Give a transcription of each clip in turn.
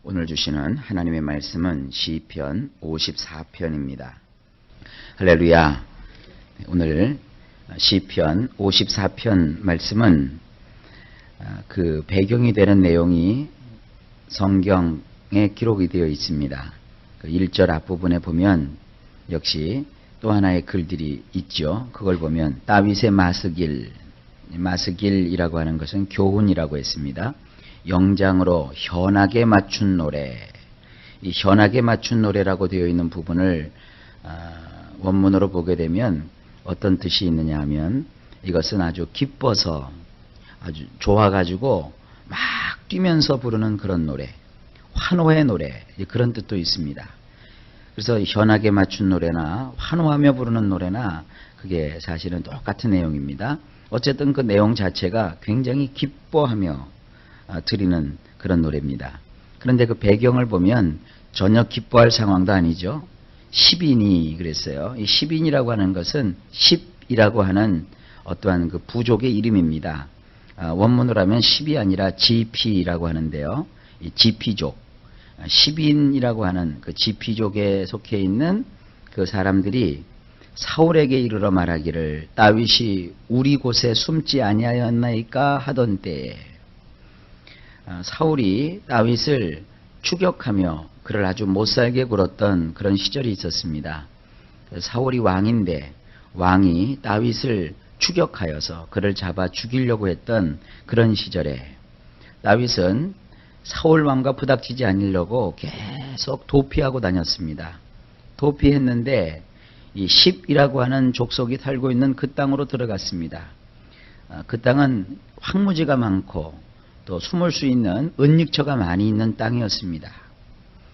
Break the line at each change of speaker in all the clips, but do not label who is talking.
오늘 주시는 하나님의 말씀은 시편 54편입니다. 할렐루야. 오늘 시편 54편 말씀은 그 배경이 되는 내용이 성경에 기록이 되어 있습니다. 그 1절 앞부분에 보면 역시 또 하나의 글들이 있죠. 그걸 보면 다윗의 마스길이라고 하는 것은 교훈이라고 했습니다. 영장으로 현악에 맞춘 노래, 이 현악에 맞춘 노래라고 되어 있는 부분을 원문으로 보게 되면 어떤 뜻이 있느냐 하면 이것은 아주 기뻐서 아주 좋아가지고 막 뛰면서 부르는 그런 노래, 환호의 노래, 그런 뜻도 있습니다. 그래서 현악에 맞춘 노래나 환호하며 부르는 노래나 그게 사실은 똑같은 내용입니다. 어쨌든 그 내용 자체가 굉장히 기뻐하며 드리는 그런 노래입니다. 그런데 그 배경을 보면 전혀 기뻐할 상황도 아니죠. 10인이 그랬어요. 이 10인이라고 하는 것은 10이라고 하는 어떠한 그 부족의 이름입니다. 원문으로 하면 10이 아니라 GP라고 하는데요. 이 GP족, 10인이라고 하는 그 GP족에 속해 있는 그 사람들이 사울에게 이르러 말하기를 다윗이 우리 곳에 숨지 아니하였나이까 하던 때에 사울이 다윗을 추격하며 그를 아주 못살게 굴었던 그런 시절이 있었습니다. 사울이 왕인데 왕이 다윗을 추격하여서 그를 잡아 죽이려고 했던 그런 시절에 다윗은 사울 왕과 부닥치지 않으려고 계속 도피하고 다녔습니다. 도피했는데 이 10이라고 하는 족속이 살고 있는 그 땅으로 들어갔습니다. 그 땅은 황무지가 많고 또 숨을 수 있는 은닉처가 많이 있는 땅이었습니다.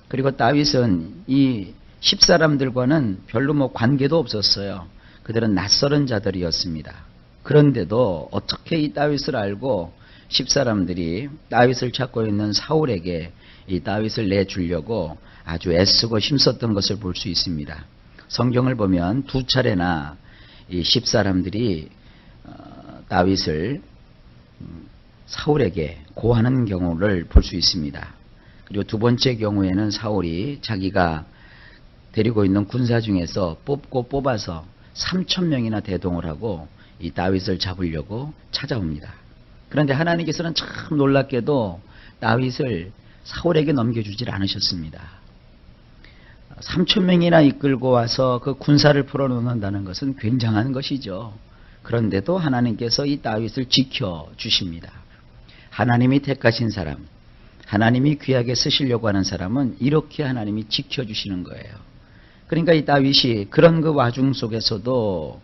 그리고 다윗은 이 10사람들과는 별로 관계도 없었어요. 그들은 낯설은 자들이었습니다. 그런데도 어떻게 이 다윗을 알고 10사람들이 다윗을 찾고 있는 사울에게 이 다윗을 내주려고 아주 애쓰고 힘썼던 것을 볼 수 있습니다. 성경을 보면 두 차례나 이 10사람들이 다윗을 사울에게 고하는 경우를 볼 수 있습니다. 그리고 두 번째 경우에는 사울이 자기가 데리고 있는 군사 중에서 뽑아서 3,000명이나 대동을 하고 이 다윗을 잡으려고 찾아옵니다. 그런데 하나님께서는 참 놀랍게도 다윗을 사울에게 넘겨주질 않으셨습니다. 3,000명이나 이끌고 와서 그 군사를 풀어놓는다는 것은 굉장한 것이죠. 그런데도 하나님께서 이 다윗을 지켜주십니다. 하나님이 택하신 사람, 하나님이 귀하게 쓰시려고 하는 사람은 이렇게 하나님이 지켜주시는 거예요. 그러니까 이 다윗이 그런 그 와중 속에서도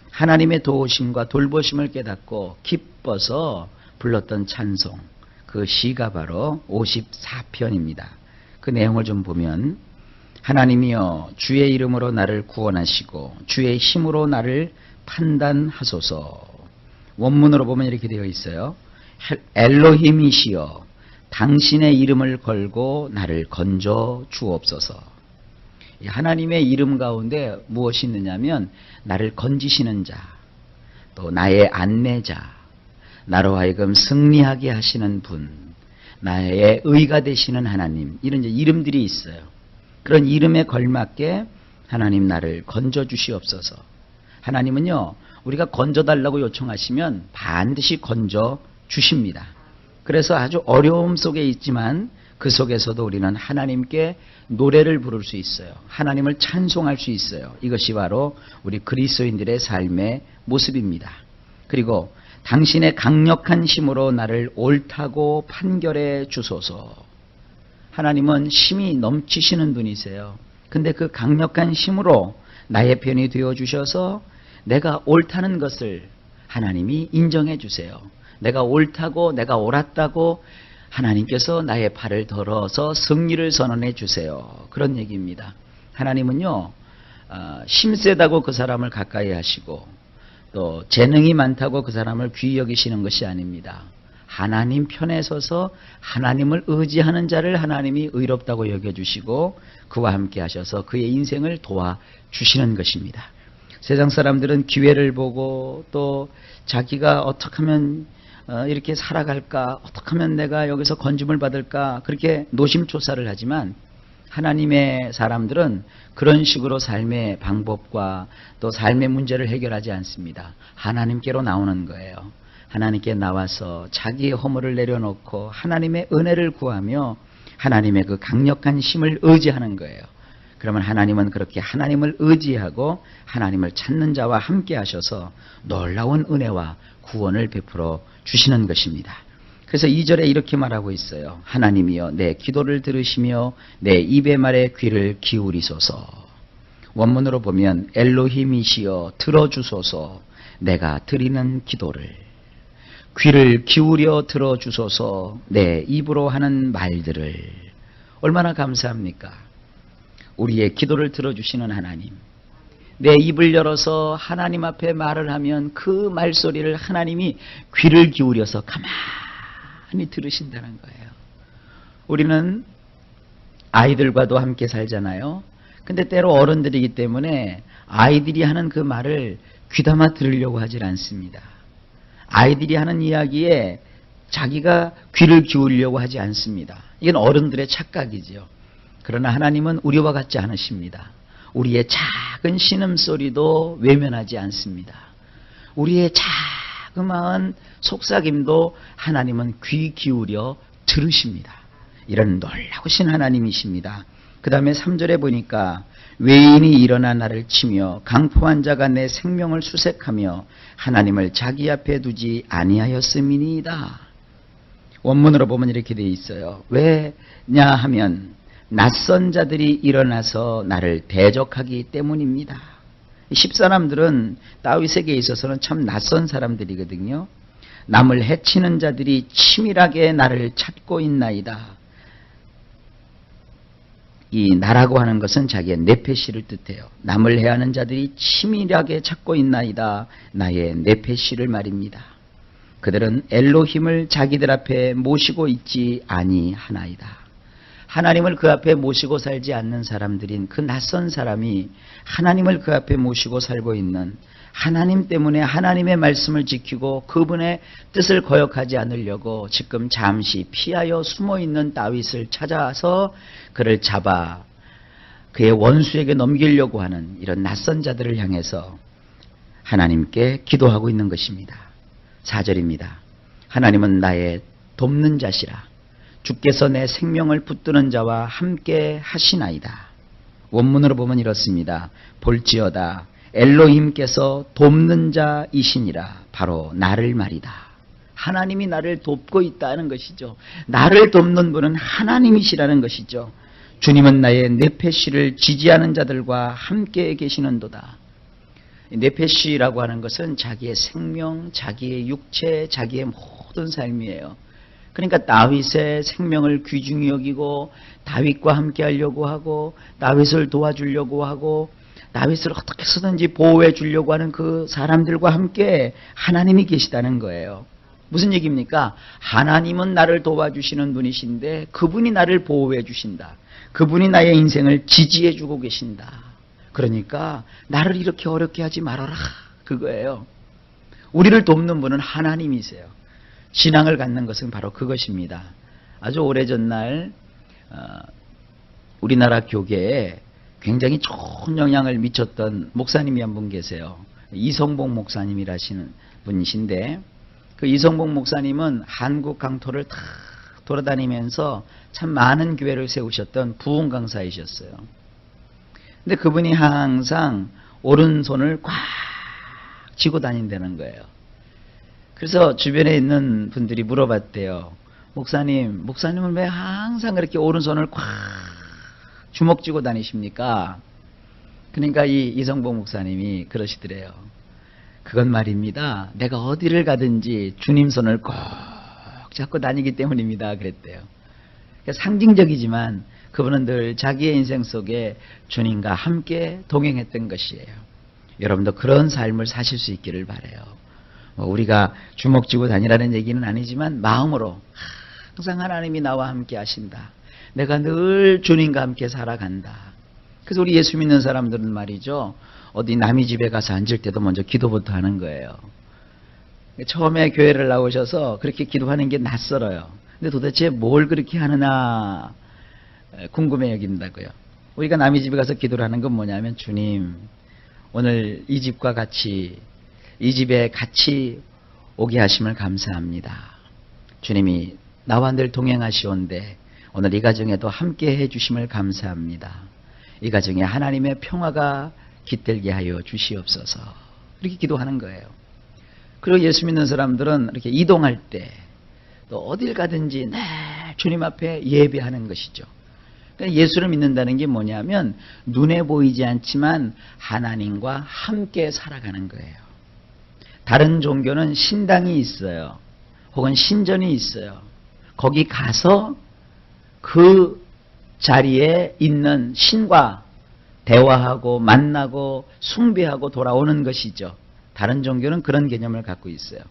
하나님의 도우심과 돌보심을 깨닫고 기뻐서 불렀던 찬송, 그 시가 바로 54편입니다. 그 내용을 좀 보면 하나님이여 주의 이름으로 나를 구원하시고 주의 힘으로 나를 판단하소서. 원문으로 보면 이렇게 되어 있어요. 엘로힘이시여 당신의 이름을 걸고 나를 건져 주옵소서. 하나님의 이름 가운데 무엇이 있느냐면 나를 건지시는 자, 또 나의 안내자, 나로 하여금 승리하게 하시는 분, 나의 의가 되시는 하나님, 이런 이름들이 있어요. 그런 이름에 걸맞게 하나님 나를 건져 주시옵소서. 하나님은요, 우리가 건져달라고 요청하시면 반드시 건져 주십니다. 그래서 아주 어려움 속에 있지만 그 속에서도 우리는 하나님께 노래를 부를 수 있어요. 하나님을 찬송할 수 있어요. 이것이 바로 우리 그리스도인들의 삶의 모습입니다. 그리고 당신의 강력한 힘으로 나를 옳다고 판결해 주소서. 하나님은 힘이 넘치시는 분이세요. 근데 그 강력한 힘으로 나의 편이 되어 주셔서 내가 옳다는 것을 하나님이 인정해 주세요. 내가 옳다고, 내가 옳았다고 하나님께서 나의 팔을 들어서 승리를 선언해 주세요. 그런 얘기입니다. 하나님은요, 힘세다고 그 사람을 가까이 하시고 또 재능이 많다고 그 사람을 귀히 여기시는 것이 아닙니다. 하나님 편에 서서 하나님을 의지하는 자를 하나님이 의롭다고 여겨주시고 그와 함께 하셔서 그의 인생을 도와주시는 것입니다. 세상 사람들은 기회를 보고 또 자기가 어떻게 하면 이렇게 살아갈까? 어떻게 하면 내가 여기서 건짐을 받을까? 그렇게 노심초사를 하지만 하나님의 사람들은 그런 식으로 삶의 방법과 또 삶의 문제를 해결하지 않습니다. 하나님께로 나오는 거예요. 하나님께 나와서 자기의 허물을 내려놓고 하나님의 은혜를 구하며 하나님의 그 강력한 힘을 의지하는 거예요. 그러면 하나님은 그렇게 하나님을 의지하고 하나님을 찾는 자와 함께 하셔서 놀라운 은혜와 구원을 베풀어 주시는 것입니다. 그래서 2절에 이렇게 말하고 있어요. 하나님이여 내 기도를 들으시며 내 입의 말에 귀를 기울이소서. 원문으로 보면 엘로힘이시여 들어주소서. 내가 드리는 기도를 귀를 기울여 들어주소서. 내 입으로 하는 말들을. 얼마나 감사합니까? 우리의 기도를 들어주시는 하나님. 내 입을 열어서 하나님 앞에 말을 하면 그 말소리를 하나님이 귀를 기울여서 가만히 들으신다는 거예요. 우리는 아이들과도 함께 살잖아요. 근데 때로 어른들이기 때문에 아이들이 하는 그 말을 귀담아 들으려고 하질 않습니다. 아이들이 하는 이야기에 자기가 귀를 기울이려고 하지 않습니다. 이건 어른들의 착각이죠. 그러나 하나님은 우리와 같지 않으십니다. 우리의 작은 신음소리도 외면하지 않습니다. 우리의 자그마한 속삭임도 하나님은 귀 기울여 들으십니다. 이런 놀라우신 하나님이십니다. 그 다음에 3절에 보니까 외인이 일어나 나를 치며 강포한 자가 내 생명을 수색하며 하나님을 자기 앞에 두지 아니하였음이니이다. 원문으로 보면 이렇게 되어 있어요. 왜냐 하면 낯선 자들이 일어나서 나를 대적하기 때문입니다. 10사람들은 다윗에게 있어서는 참 낯선 사람들이거든요. 남을 해치는 자들이 치밀하게 나를 찾고 있나이다. 이 나라고 하는 것은 자기의 네페시를 뜻해요. 남을 해하는 자들이 치밀하게 찾고 있나이다. 나의 네페시를 말입니다. 그들은 엘로힘을 자기들 앞에 모시고 있지 아니하나이다. 하나님을 그 앞에 모시고 살지 않는 사람들인 그 낯선 사람이 하나님을 그 앞에 모시고 살고 있는, 하나님 때문에 하나님의 말씀을 지키고 그분의 뜻을 거역하지 않으려고 지금 잠시 피하여 숨어있는 다윗을 찾아서 그를 잡아 그의 원수에게 넘기려고 하는 이런 낯선 자들을 향해서 하나님께 기도하고 있는 것입니다. 4절입니다. 하나님은 나의 돕는 자시라. 주께서 내 생명을 붙드는 자와 함께 하시나이다. 원문으로 보면 이렇습니다. 볼지어다 엘로힘께서 돕는 자이시니라. 바로 나를 말이다. 하나님이 나를 돕고 있다는 것이죠. 나를 돕는 분은 하나님이시라는 것이죠. 주님은 나의 네페시를 지지하는 자들과 함께 계시는도다. 네페시라고 하는 것은 자기의 생명, 자기의 육체, 자기의 모든 삶이에요. 그러니까 다윗의 생명을 귀중히 여기고 다윗과 함께 하려고 하고 다윗을 도와주려고 하고 다윗을 어떻게 해서든지 보호해 주려고 하는 그 사람들과 함께 하나님이 계시다는 거예요. 무슨 얘기입니까? 하나님은 나를 도와주시는 분이신데 그분이 나를 보호해 주신다. 그분이 나의 인생을 지지해 주고 계신다. 그러니까 나를 이렇게 어렵게 하지 말아라. 그거예요. 우리를 돕는 분은 하나님이세요. 신앙을 갖는 것은 바로 그것입니다. 아주 오래전 날 우리나라 교계에 굉장히 좋은 영향을 미쳤던 목사님이 한 분 계세요. 이성복 목사님이라시는 분이신데 그 이성복 목사님은 한국 강토를 다 돌아다니면서 참 많은 교회를 세우셨던 부흥 강사이셨어요. 근데 그분이 항상 오른손을 꽉 쥐고 다닌다는 거예요. 그래서 주변에 있는 분들이 물어봤대요. 목사님은 왜 항상 그렇게 오른손을 꽉 주먹 쥐고 다니십니까? 그러니까 이 이성복 목사님이 그러시더래요. 그건 말입니다. 내가 어디를 가든지 주님 손을 꼭 잡고 다니기 때문입니다. 그랬대요. 그러니까 상징적이지만 그분은 늘 자기의 인생 속에 주님과 함께 동행했던 것이에요. 여러분도 그런 삶을 사실 수 있기를 바라요. 우리가 주먹 쥐고 다니라는 얘기는 아니지만 마음으로 항상 하나님이 나와 함께 하신다. 내가 늘 주님과 함께 살아간다. 그래서 우리 예수 믿는 사람들은 말이죠. 어디 남의 집에 가서 앉을 때도 먼저 기도부터 하는 거예요. 처음에 교회를 나오셔서 그렇게 기도하는 게 낯설어요. 근데 도대체 뭘 그렇게 하느냐 궁금해 여긴다고요. 우리가 남의 집에 가서 기도를 하는 건 뭐냐면, 주님, 오늘 이 집과 같이, 이 집에 같이 오게 하심을 감사합니다. 주님이 나와 늘 동행하시온데 오늘 이 가정에도 함께 해주심을 감사합니다. 이 가정에 하나님의 평화가 깃들게 하여 주시옵소서. 이렇게 기도하는 거예요. 그리고 예수 믿는 사람들은 이렇게 이동할 때 또 어딜 가든지 늘 주님 앞에 예배하는 것이죠. 그러니까 예수를 믿는다는 게 뭐냐면 눈에 보이지 않지만 하나님과 함께 살아가는 거예요. 다른 종교는 신당이 있어요. 혹은 신전이 있어요. 거기 가서 그 자리에 있는 신과 대화하고 만나고 숭배하고 돌아오는 것이죠. 다른 종교는 그런 개념을 갖고 있어요.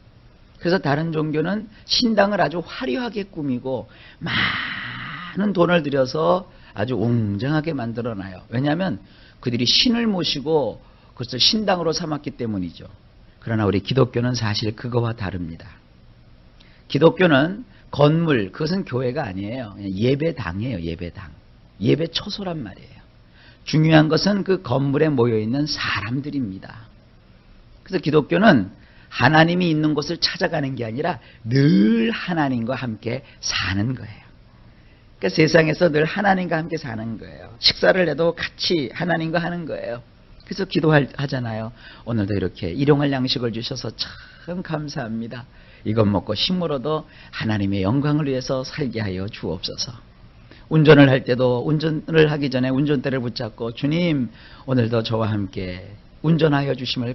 그래서 다른 종교는 신당을 아주 화려하게 꾸미고 많은 돈을 들여서 아주 웅장하게 만들어놔요. 왜냐하면 그들이 신을 모시고 그것을 신당으로 삼았기 때문이죠. 그러나 우리 기독교는 사실 그거와 다릅니다. 기독교는 건물, 그것은 교회가 아니에요. 예배당이에요. 예배당. 예배 처소란 말이에요. 중요한 것은 그 건물에 모여있는 사람들입니다. 그래서 기독교는 하나님이 있는 곳을 찾아가는 게 아니라 늘 하나님과 함께 사는 거예요. 그러니까 세상에서 늘 하나님과 함께 사는 거예요. 식사를 해도 같이 하나님과 하는 거예요. 그래서 기도하잖아요. 오늘도 이렇게 일용할 양식을 주셔서 참 감사합니다. 이것 먹고 힘으로도 하나님의 영광을 위해서 살게 하여 주옵소서. 운전을 할 때도 운전을 하기 전에 운전대를 붙잡고, 주님, 오늘도 저와 함께 운전하여 주심을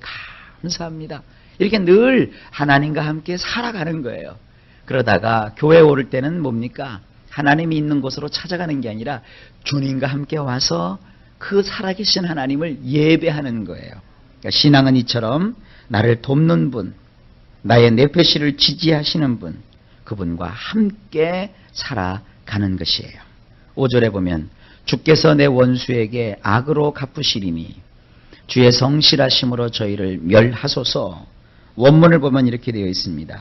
감사합니다. 이렇게 늘 하나님과 함께 살아가는 거예요. 그러다가 교회에 오를 때는 뭡니까? 하나님이 있는 곳으로 찾아가는 게 아니라 주님과 함께 와서 그 살아계신 하나님을 예배하는 거예요. 그러니까 신앙은 이처럼 나를 돕는 분, 나의 뇌표시를 지지하시는 분, 그분과 함께 살아가는 것이에요. 5절에 보면 주께서 내 원수에게 악으로 갚으시리니 주의 성실하심으로 저희를 멸하소서. 원문을 보면 이렇게 되어 있습니다.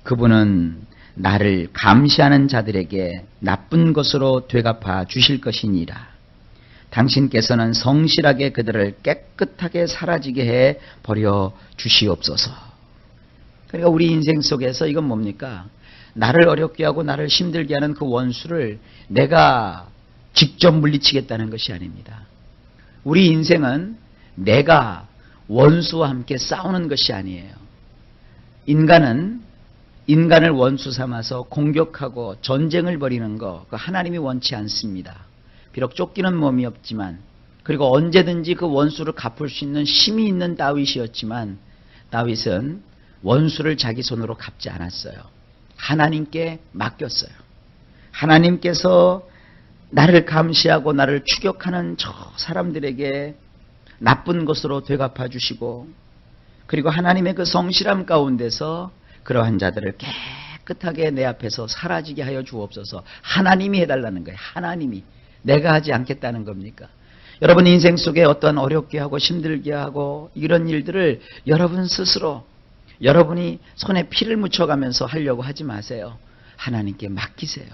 그분은 나를 감시하는 자들에게 나쁜 것으로 되갚아 주실 것이니라. 당신께서는 성실하게 그들을 깨끗하게 사라지게 해 버려 주시옵소서. 그러니까 우리 인생 속에서 이건 뭡니까? 나를 어렵게 하고 나를 힘들게 하는 그 원수를 내가 직접 물리치겠다는 것이 아닙니다. 우리 인생은 내가 원수와 함께 싸우는 것이 아니에요. 인간은 인간을 원수 삼아서 공격하고 전쟁을 벌이는 거, 그 하나님이 원치 않습니다. 비록 쫓기는 몸이 없지만, 그리고 언제든지 그 원수를 갚을 수 있는 힘이 있는 다윗이었지만, 다윗은 원수를 자기 손으로 갚지 않았어요. 하나님께 맡겼어요. 하나님께서 나를 감시하고 나를 추격하는 저 사람들에게 나쁜 것으로 되갚아 주시고, 그리고 하나님의 그 성실함 가운데서 그러한 자들을 깨끗하게 내 앞에서 사라지게 하여 주옵소서. 하나님이 해달라는 거예요. 하나님이. 내가 하지 않겠다는 겁니까? 여러분 인생 속에 어떤 어렵게 하고 힘들게 하고 이런 일들을 여러분 스스로 여러분이 손에 피를 묻혀가면서 하려고 하지 마세요. 하나님께 맡기세요.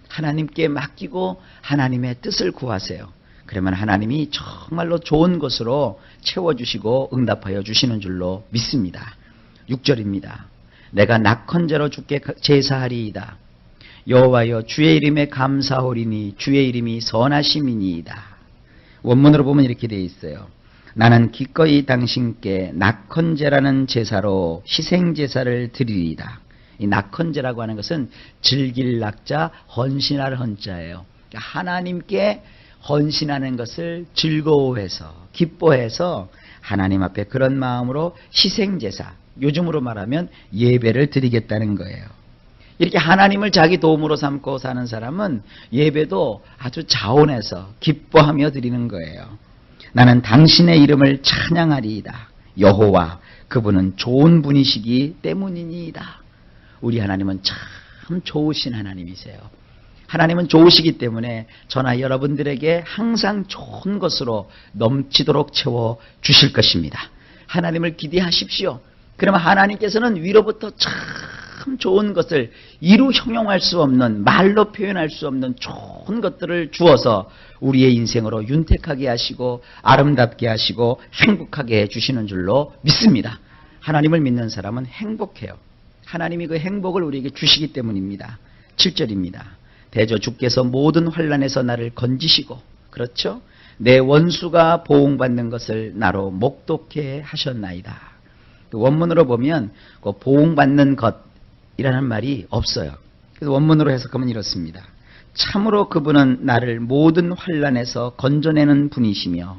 하나님께 맡기고 하나님의 뜻을 구하세요. 그러면 하나님이 정말로 좋은 것으로 채워주시고 응답하여 주시는 줄로 믿습니다. 6절입니다. 내가 낙헌제로 주께 제사하리이다. 여호와여 주의 이름에 감사하오리니 주의 이름이 선하심이니이다. 원문으로 보면 이렇게 되어 있어요. 나는 기꺼이 당신께 낙헌제라는 제사로 희생제사를 드리리이다. 이 낙헌제라고 하는 것은 즐길 낙자, 헌신할 헌자예요. 그러니까 하나님께 헌신하는 것을 즐거워해서 기뻐해서 하나님 앞에 그런 마음으로 희생제사, 요즘으로 말하면 예배를 드리겠다는 거예요. 이렇게 하나님을 자기 도움으로 삼고 사는 사람은 예배도 아주 자원해서 기뻐하며 드리는 거예요. 나는 당신의 이름을 찬양하리이다. 여호와, 그분은 좋은 분이시기 때문이니이다. 우리 하나님은 참 좋으신 하나님이세요. 하나님은 좋으시기 때문에 저나 여러분들에게 항상 좋은 것으로 넘치도록 채워 주실 것입니다. 하나님을 기대하십시오. 그러면 하나님께서는 위로부터 참 좋은 것을 이루 형용할 수 없는, 말로 표현할 수 없는 좋은 것들을 주어서 우리의 인생으로 윤택하게 하시고 아름답게 하시고 행복하게 해주시는 줄로 믿습니다. 하나님을 믿는 사람은 행복해요. 하나님이 그 행복을 우리에게 주시기 때문입니다. 7절입니다. 대저 주께서 모든 환난에서 나를 건지시고, 그렇죠? 내 원수가 보응받는 것을 나로 목독해 하셨나이다. 그 원문으로 보면 그 보응받는 것이라는 말이 없어요. 그래서 원문으로 해석하면 이렇습니다. 참으로 그분은 나를 모든 환난에서 건져내는 분이시며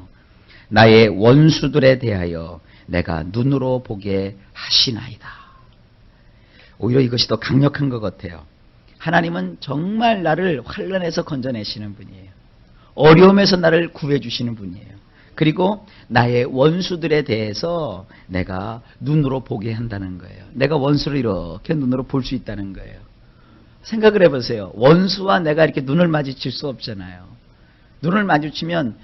나의 원수들에 대하여 내가 눈으로 보게 하시나이다. 오히려 이것이 더 강력한 것 같아요. 하나님은 정말 나를 환난에서 건져내시는 분이에요. 어려움에서 나를 구해주시는 분이에요. 그리고 나의 원수들에 대해서 내가 눈으로 보게 한다는 거예요. 내가 원수를 이렇게 눈으로 볼 수 있다는 거예요. 생각을 해보세요. 원수와 내가 이렇게 눈을 마주칠 수 없잖아요. 눈을 마주치면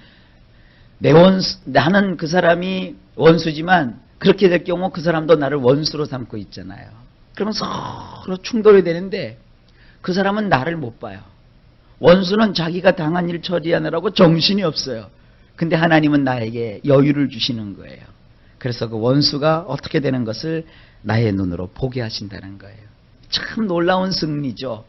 나는 그 사람이 원수지만 그렇게 될 경우 그 사람도 나를 원수로 삼고 있잖아요. 그러면 서로 충돌이 되는데 그 사람은 나를 못 봐요. 원수는 자기가 당한 일 처리하느라고 정신이 없어요. 근데 하나님은 나에게 여유를 주시는 거예요. 그래서 그 원수가 어떻게 되는 것을 나의 눈으로 보게 하신다는 거예요. 참 놀라운 승리죠.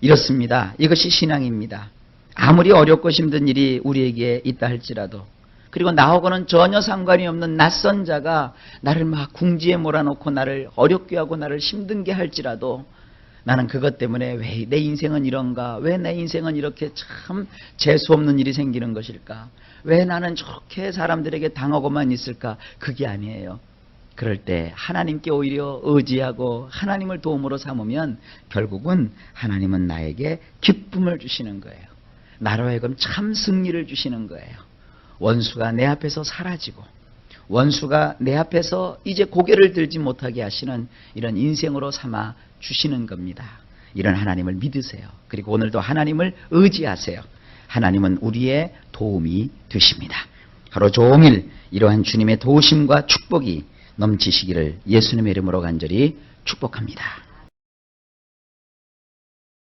이렇습니다. 이것이 신앙입니다. 아무리 어렵고 힘든 일이 우리에게 있다 할지라도, 그리고 나하고는 전혀 상관이 없는 낯선 자가 나를 막 궁지에 몰아놓고 나를 어렵게 하고 나를 힘든게 할지라도 나는 그것 때문에 왜 내 인생은 이런가? 왜 내 인생은 이렇게 참 재수없는 일이 생기는 것일까? 왜 나는 저렇게 사람들에게 당하고만 있을까? 그게 아니에요. 그럴 때 하나님께 오히려 의지하고 하나님을 도움으로 삼으면 결국은 하나님은 나에게 기쁨을 주시는 거예요. 나로 하여금 참 승리를 주시는 거예요. 원수가 내 앞에서 사라지고 원수가 내 앞에서 이제 고개를 들지 못하게 하시는 이런 인생으로 삼아 주시는 겁니다. 이런 하나님을 믿으세요. 그리고 오늘도 하나님을 의지하세요. 하나님은 우리의 도움이 되십니다. 하루 종일 이러한 주님의 도우심과 축복이 넘치시기를 예수님의 이름으로 간절히 축복합니다.